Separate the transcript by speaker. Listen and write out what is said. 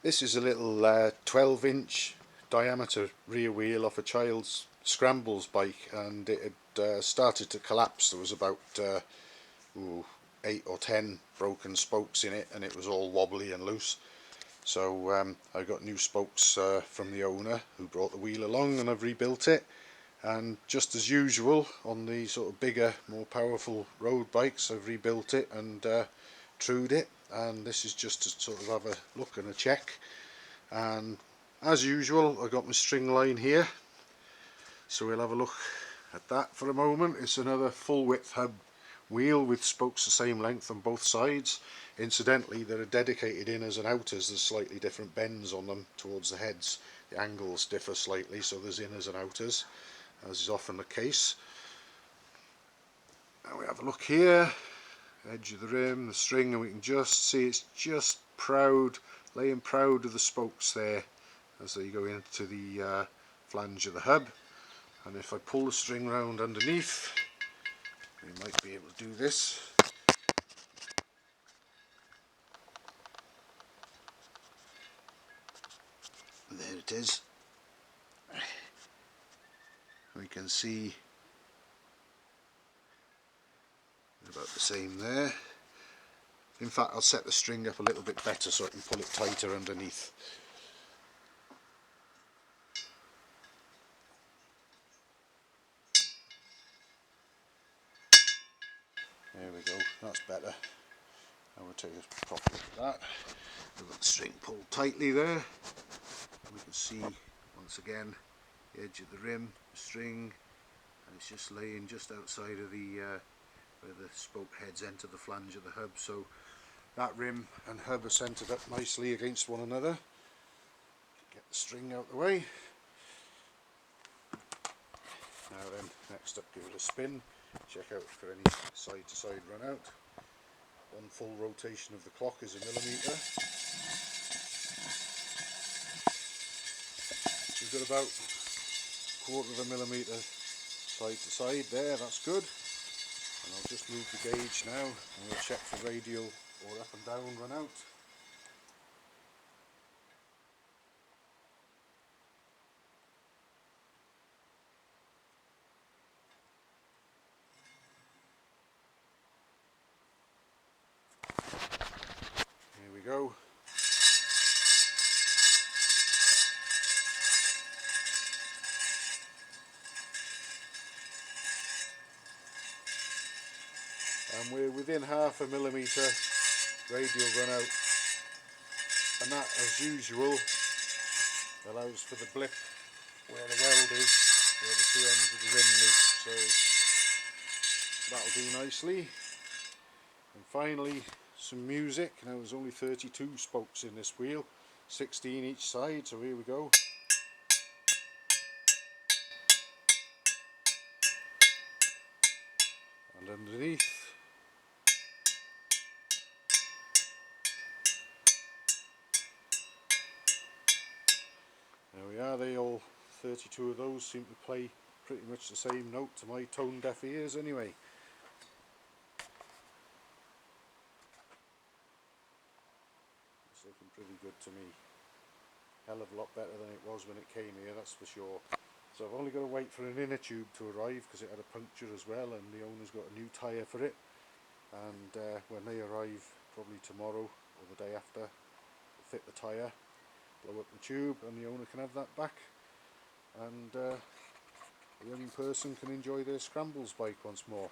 Speaker 1: This is a little 12-inch diameter rear wheel off a child's scrambles bike, and it had started to collapse. There was about 8 or 10 broken spokes in it, and it was all wobbly and loose. So I got new spokes from the owner who brought the wheel along, and I've rebuilt it. And just as usual on the sort of bigger, more powerful road bikes, I've rebuilt it and trued it, and this is just to sort of have a look and a check. And as usual, I got my string line here, so we'll have a look at that for a moment. It's another full width hub wheel with spokes the same length on both sides. Incidentally, there are dedicated inners and outers. There's slightly different bends on them towards the heads. The angles differ slightly, so there's inners and outers, as is often the case. Now we have a look here, edge of the rim, the string, and we can just see it's just laying proud of the spokes there as they go into the flange of the hub. And if I pull the string round underneath, we might be able to do this. There it is. We can see about the same there. In fact, I'll set the string up a little bit better so I can pull it tighter underneath. There we go, that's better. I will take a proper look at that. We've got the string pulled tightly there. We can see once again the edge of the rim, the string, and it's just laying just outside of the where the spoke heads enter the flange of the hub. So that rim and hub are centred up nicely against one another. Get the string out of the way. Now then, next up, give it a spin. Check out for any side to side run out. One full rotation of the clock is a millimetre. We've got about 1/4 of a millimetre side to side there, that's good. And I'll just move the gauge now and we'll check for radial or up and down run out. Here we go. And we're within 1/2 millimetre radial run out, and that, as usual, allows for the blip where the weld is, where the two ends of the rim meet, so that'll do nicely. And finally, some music. Now there's only 32 spokes in this wheel, 16 each side, so here we go. And underneath. There we are, they all 32 of those seem to play pretty much the same note to my tone deaf ears anyway. It's looking pretty good to me. Hell of a lot better than it was when it came here, that's for sure. So I've only got to wait for an inner tube to arrive because it had a puncture as well, and the owner's got a new tyre for it. And when they arrive, probably tomorrow or the day after, we'll fit the tyre, blow up the tube, and the owner can have that back, and the young person can enjoy their scrambles bike once more.